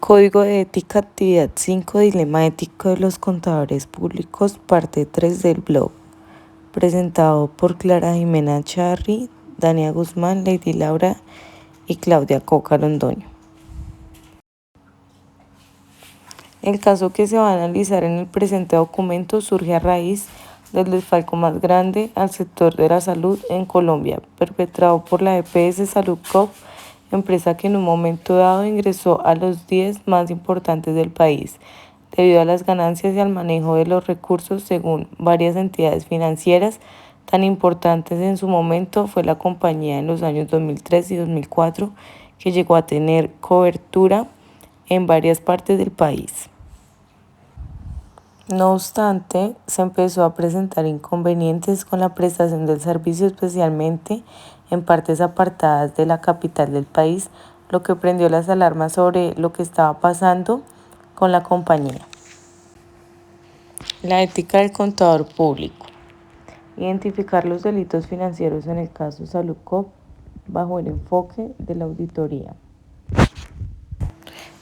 Código de Ética, Actividad 5, Dilema Ético de los Contadores Públicos, parte 3 del blog. Presentado por Clara Jimena Charri, Dania Guzmán, Lady Laura y Claudia Coca Londoño. El caso que se va a analizar en el presente documento surge a raíz del desfalco más grande al sector de la salud en Colombia, perpetrado por la EPS Salud Cop, empresa que en un momento dado ingresó a los 10 más importantes del país, debido a las ganancias y al manejo de los recursos según varias entidades financieras. Tan importantes en su momento fue la compañía en los años 2003 y 2004, que llegó a tener cobertura en varias partes del país. No obstante, se empezó a presentar inconvenientes con la prestación del servicio, especialmente en partes apartadas de la capital del país, lo que prendió las alarmas sobre lo que estaba pasando con la compañía. La ética del contador público. Identificar los delitos financieros en el caso Salud Cop bajo el enfoque de la auditoría.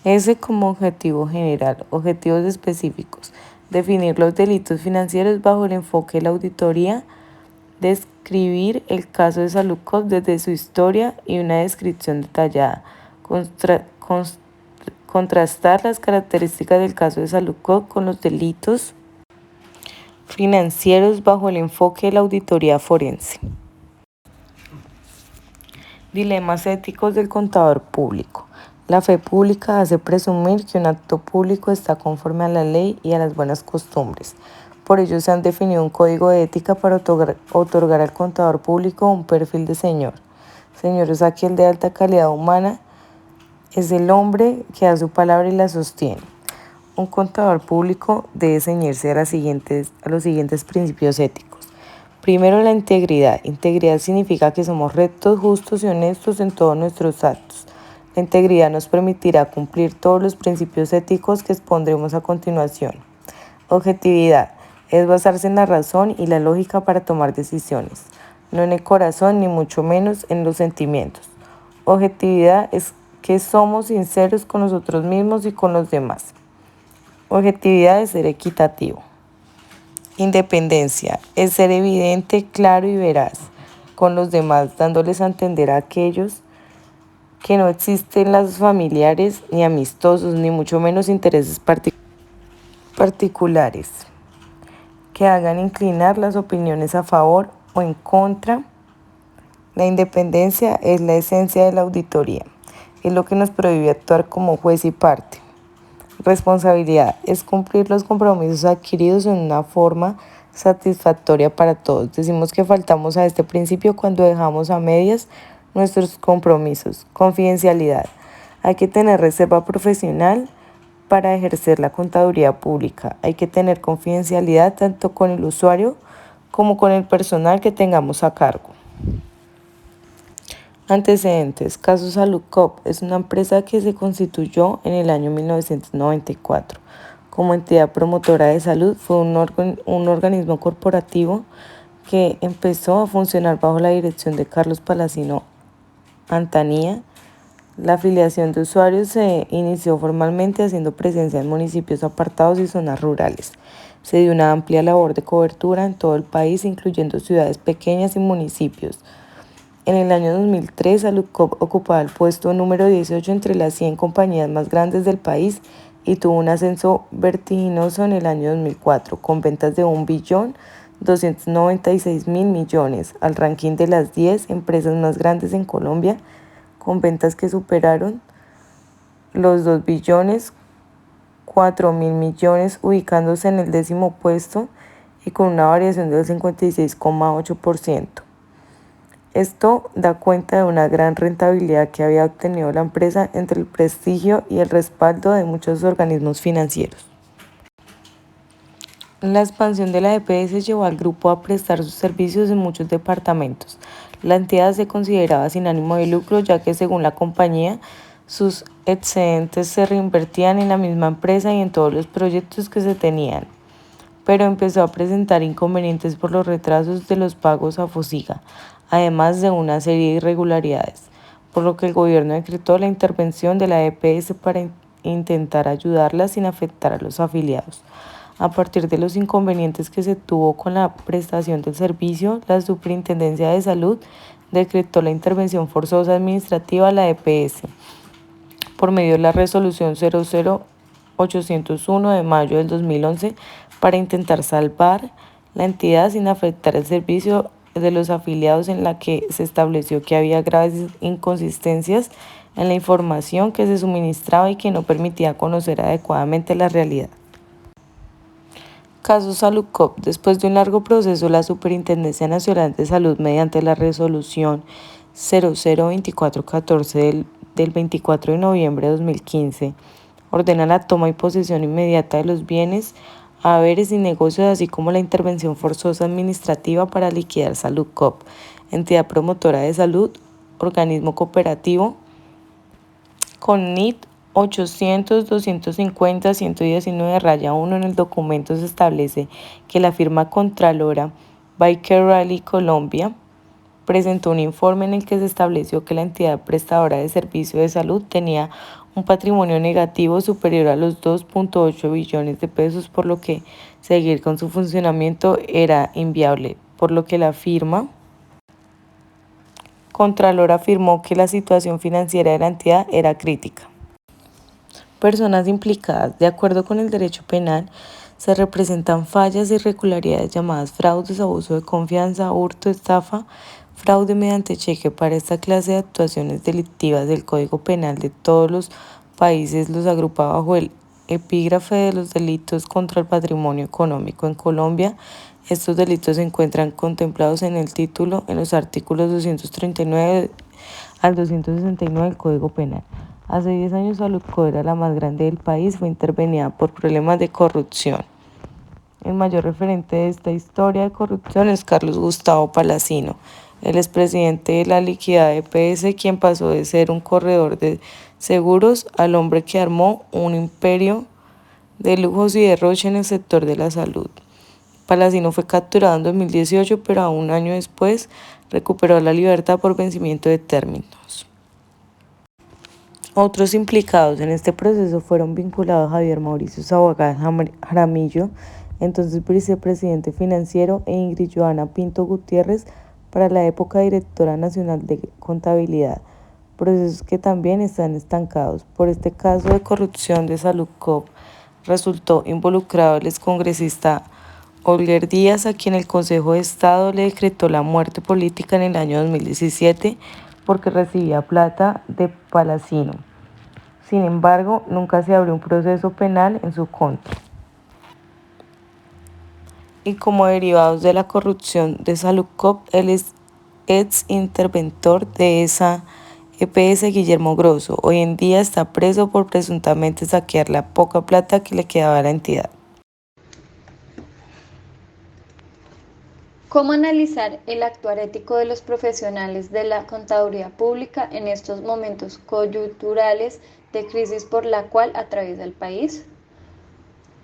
Ese como objetivo general, objetivos específicos. Definir los delitos financieros bajo el enfoque de la auditoría, describir el caso de Salud Cop desde su historia y una descripción detallada, contrastar las características del caso de Salud Cop con los delitos financieros bajo el enfoque de la auditoría forense. Dilemas éticos del contador público. La fe pública hace presumir que un acto público está conforme a la ley y a las buenas costumbres. Por ello se han definido un código de ética para otorgar al contador público un perfil de señor. Señor es aquel de alta calidad humana, es el hombre que da su palabra y la sostiene. Un contador público debe ceñirse a los siguientes principios éticos. Primero, la integridad. Integridad significa que somos rectos, justos y honestos en todos nuestros actos. La integridad nos permitirá cumplir todos los principios éticos que expondremos a continuación. Objetividad es basarse en la razón y la lógica para tomar decisiones, no en el corazón ni mucho menos en los sentimientos. Objetividad es que somos sinceros con nosotros mismos y con los demás. Objetividad es ser equitativo. Independencia es ser evidente, claro y veraz con los demás, dándoles a entender a aquellos que no existen lazos familiares ni amistosos, ni mucho menos intereses particulares que hagan inclinar las opiniones a favor o en contra. La independencia es la esencia de la auditoría, es lo que nos prohíbe actuar como juez y parte. Responsabilidad es cumplir los compromisos adquiridos en una forma satisfactoria para todos. Decimos que faltamos a este principio cuando dejamos a medias nuestros compromisos. Confidencialidad. Hay que tener reserva profesional para ejercer la contaduría pública. Hay que tener confidencialidad tanto con el usuario como con el personal que tengamos a cargo. Antecedentes. Caso Salud Cop es una empresa que se constituyó en el año 1994. Como entidad promotora de salud, fue un organismo corporativo que empezó a funcionar bajo la dirección de Carlos Palacino Antanía. La afiliación de usuarios se inició formalmente haciendo presencia en municipios apartados y zonas rurales. Se dio una amplia labor de cobertura en todo el país, incluyendo ciudades pequeñas y municipios. En el año 2003, Salud Cop ocupaba el puesto número 18 entre las 100 compañías más grandes del país y tuvo un ascenso vertiginoso en el año 2004, con ventas de 1.296.000.000.000 al ranking de las 10 empresas más grandes en Colombia, con ventas que superaron los 2.004.000.000.000, ubicándose en el 10º puesto y con una variación del 56,8%. Esto da cuenta de una gran rentabilidad que había obtenido la empresa entre el prestigio y el respaldo de muchos organismos financieros. La expansión de la EPS llevó al grupo a prestar sus servicios en muchos departamentos. La entidad se consideraba sin ánimo de lucro, ya que según la compañía, sus excedentes se reinvertían en la misma empresa y en todos los proyectos que se tenían, pero empezó a presentar inconvenientes por los retrasos de los pagos a Fosiga, además de una serie de irregularidades, por lo que el gobierno decretó la intervención de la EPS para intentar ayudarlas sin afectar a los afiliados. A partir de los inconvenientes que se tuvo con la prestación del servicio, la Superintendencia de Salud decretó la intervención forzosa administrativa, la EPS, por medio de la resolución 00801 de mayo del 2011 para intentar salvar la entidad sin afectar el servicio de los afiliados, en la que se estableció que había graves inconsistencias en la información que se suministraba y que no permitía conocer adecuadamente la realidad. Caso Saludcop. Después de un largo proceso, la Superintendencia Nacional de Salud, mediante la resolución 002414 del 24 de noviembre de 2015, ordena la toma y posesión inmediata de los bienes, haberes y negocios, así como la intervención forzosa administrativa para liquidar Saludcop, entidad promotora de salud, organismo cooperativo, con NIT 800-250-119-1. En el documento se establece que la firma contralora Baker Raleigh Colombia presentó un informe en el que se estableció que la entidad prestadora de servicio de salud tenía un patrimonio negativo superior a los 2.8 billones de pesos, por lo que seguir con su funcionamiento era inviable, por lo que la firma contralor afirmó que la situación financiera de la entidad era crítica. Personas implicadas. De acuerdo con el derecho penal, se representan fallas e irregularidades llamadas fraudes, abuso de confianza, hurto, estafa, fraude mediante cheque. Para esta clase de actuaciones delictivas del Código Penal de todos los países los agrupa bajo el epígrafe de los delitos contra el patrimonio económico. En Colombia, estos delitos se encuentran contemplados en el título en los artículos 239 al 269 del Código Penal. Hace 10 años, Saludcop era la más grande del país, fue intervenida por problemas de corrupción. El mayor referente de esta historia de corrupción es Carlos Gustavo Palacino, el expresidente de la liquidada EPS, quien pasó de ser un corredor de seguros al hombre que armó un imperio de lujos y derroche en el sector de la salud. Palacino fue capturado en 2018, pero aún un año después recuperó la libertad por vencimiento de términos. Otros implicados en este proceso fueron vinculados Javier Mauricio Sabogal Jaramillo, entonces vicepresidente financiero, e Ingrid Joana Pinto Gutiérrez, para la época directora nacional de contabilidad, procesos que también están estancados. Por este caso de corrupción de Saludcop resultó involucrado el excongresista Olger Díaz, a quien el Consejo de Estado le decretó la muerte política en el año 2017 porque recibía plata de Palacino. Sin embargo, nunca se abrió un proceso penal en su contra. Y como derivados de la corrupción de Saludcop, el ex interventor de esa EPS, Guillermo Grosso, hoy en día está preso por presuntamente saquear la poca plata que le quedaba a la entidad. ¿Cómo analizar el actuar ético de los profesionales de la contaduría pública en estos momentos coyunturales de crisis por la cual atraviesa el país?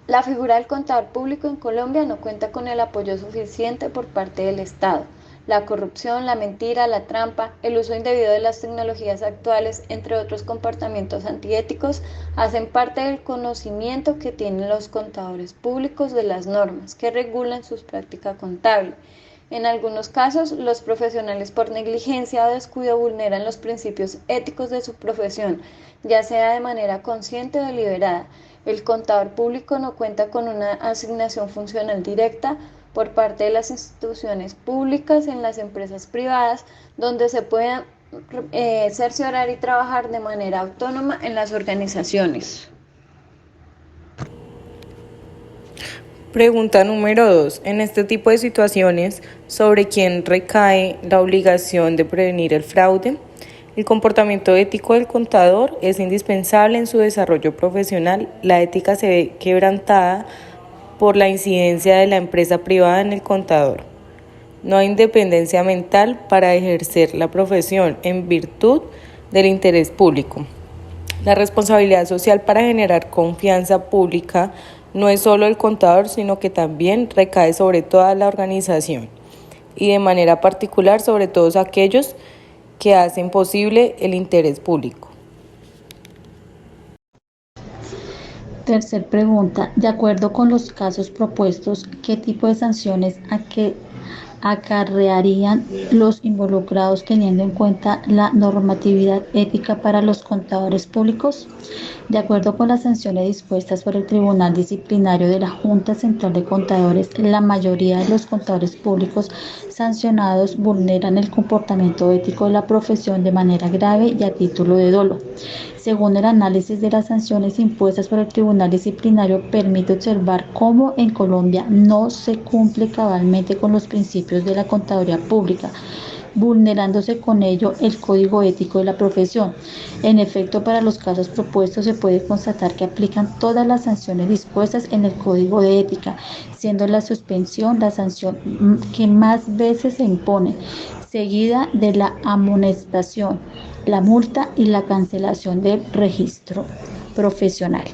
La figura del contador público en Colombia no cuenta con el apoyo suficiente por parte del Estado. La corrupción, la mentira, la trampa, el uso indebido de las tecnologías actuales, entre otros comportamientos antiéticos, hacen parte del conocimiento que tienen los contadores públicos de las normas que regulan su práctica contable. En algunos casos, los profesionales por negligencia o descuido vulneran los principios éticos de su profesión, ya sea de manera consciente o deliberada. El contador público no cuenta con una asignación funcional directa por parte de las instituciones públicas en las empresas privadas, donde se pueda cerciorar y trabajar de manera autónoma en las organizaciones. Pregunta número 2. En este tipo de situaciones, ¿sobre quién recae la obligación de prevenir el fraude? El comportamiento ético del contador es indispensable en su desarrollo profesional. La ética se ve quebrantada por la incidencia de la empresa privada en el contador. No hay independencia mental para ejercer la profesión en virtud del interés público. La responsabilidad social para generar confianza pública no es solo del contador, sino que también recae sobre toda la organización y de manera particular sobre todos aquellos que hacen posible el interés público. Tercer pregunta, de acuerdo con los casos propuestos, ¿qué tipo de sanciones acarrearían los involucrados teniendo en cuenta la normatividad ética para los contadores públicos? De acuerdo con las sanciones dispuestas por el Tribunal Disciplinario de la Junta Central de Contadores, la mayoría de los contadores públicos sancionados vulneran el comportamiento ético de la profesión de manera grave y a título de dolo. Según el análisis de las sanciones impuestas por el Tribunal Disciplinario, permite observar cómo en Colombia no se cumple cabalmente con los principios de la contaduría pública, vulnerándose con ello el código ético de la profesión. En efecto, para los casos propuestos se puede constatar que aplican todas las sanciones dispuestas en el código de ética, siendo la suspensión la sanción que más veces se impone, seguida de la amonestación, la multa y la cancelación del registro profesional.